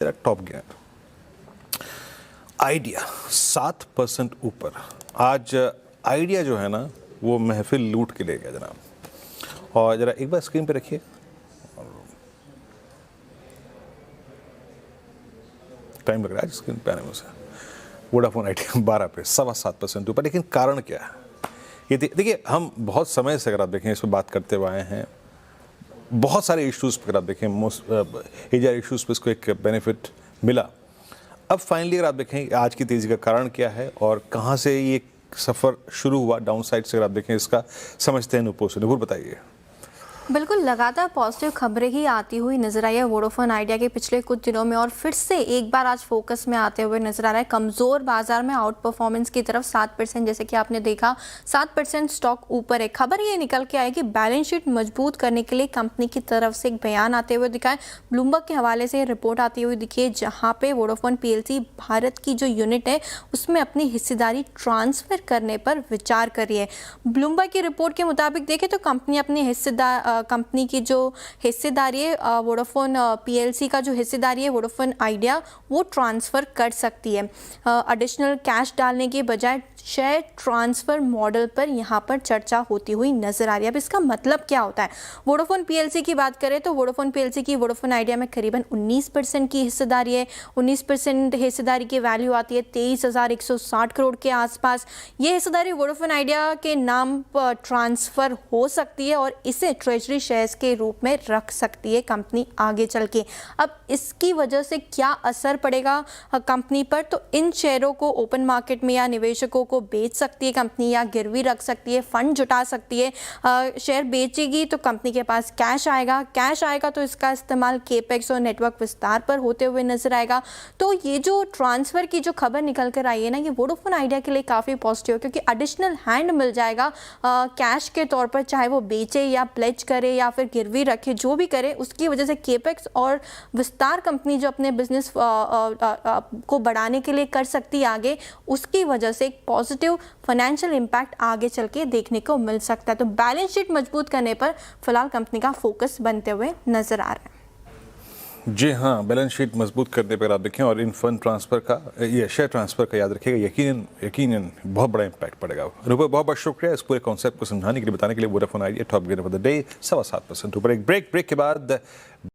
तेरा top gear idea 7% ऊपर। आज आइडिया जो है ना वो महफिल लूट के ले गया जनाब। और ज़रा एक बार स्क्रीन पे रखिए, टाइम लग रहा है स्क्रीन पे आने में। उसे वोडाफोन आइडिया 12 पे 7.25% ऊपर। लेकिन कारण क्या है ये देखिए, हम बहुत समय से अगर आप देखें इस पर बात करते हुए आए हैं। बहुत सारे इश्यूज़ पर अगर आप देखें, मोस्ट एरिया इश्यूज़ पर इसको एक बेनिफिट मिला। अब फाइनली अगर आप देखें आज की तेज़ी का कारण क्या है और कहाँ से ये सफ़र शुरू हुआ डाउन साइड से, अगर आप देखें इसका समझते हैं नुपुर से। नुपुर बताइए। बिल्कुल लगातार पॉजिटिव खबरें ही आती हुई नजर आई है वोडाफोन आइडिया के पिछले कुछ दिनों में, और फिर से एक बार आज फोकस में आते हुए नजर आ रहा है। कमजोर बाजार में आउट परफॉर्मेंस की तरफ 7%, जैसे कि आपने देखा 7% स्टॉक ऊपर है। खबर ये निकल के आई कि बैलेंस शीट मजबूत करने के लिए कंपनी की तरफ से एक बयान आते हुए दिखा है। ब्लूमबर्ग के हवाले से रिपोर्ट आती हुई दिखी है, जहाँ पे वोडाफोन पीएलसी भारत की जो यूनिट है उसमें अपनी हिस्सेदारी ट्रांसफर करने पर विचार कर रही है। ब्लूमबर्ग की रिपोर्ट के मुताबिक देखें तो कंपनी अपनी कंपनी की जो हिस्सेदारी है वोडाफोन पीएलसी का जो हिस्सेदारी है वोडाफोन आइडिया वो ट्रांसफ़र कर सकती है। एडिशनल कैश डालने के बजाय शेयर ट्रांसफ़र मॉडल पर यहाँ पर चर्चा होती हुई नजर आ रही है। अब इसका मतलब क्या होता है? वोडाफोन पीएलसी की बात करें तो वोडाफोन पीएलसी की वोडाफोन आइडिया में करीबन 19% की हिस्सेदारी है। 19% हिस्सेदारी की वैल्यू आती है 23,160 करोड़ के आसपास। ये हिस्सेदारी वोडाफोन आइडिया के नाम पर ट्रांसफ़र हो सकती है और इसे ट्रेजरी शेयर्स के रूप में रख सकती है कंपनी आगे चल के। अब इसकी वजह से क्या असर पड़ेगा कंपनी पर? तो इन शेयरों को ओपन मार्केट में या निवेशकों को बेच सकती है कंपनी, या गिरवी रख सकती है, फंड जुटा सकती है। शेयर बेचेगी तो कंपनी के पास कैश आएगा, कैश आएगा तो इसका इस्तेमाल केपेक्स और नेटवर्क विस्तार पर होते हुए नजर आएगा। तो ये जो ट्रांसफ़र की जो खबर निकल कर आई है ना, ये वोडाफोन आइडिया के लिए काफ़ी पॉजिटिव है, क्योंकि एडिशनल हैंड मिल जाएगा कैश के तौर पर, चाहे वो बेचे या प्लेज करे या फिर गिरवी रखे, जो भी करे। उसकी वजह से केपेक्स और विस्तार कंपनी जो अपने बिजनेस को बढ़ाने के लिए कर सकती है आगे, उसकी वजह से एक पॉजिटिव फाइनेंशियल इम्पैक्ट आगे चल के देखने को मिल सकता है। तो बैलेंस शीट मजबूत करने पर फिलहाल कंपनी का फोकस बनते हुए नजर आ रहा है। जी हाँ, बैलेंस शीट मजबूत करने पर आप देखें और इन फंड ट्रांसफ़र का, ये शेयर ट्रांसफ़र का याद रखिएगा, यकीनन बहुत बड़ा इंपैक्ट पड़ेगा। नुपुर बहुत बहुत शुक्रिया इस पूरे कॉन्सेप्ट को समझाने के लिए, बताने के लिए। Vodafone idea top gear of the day 7.25% ऊपर। एक ब्रेक के बाद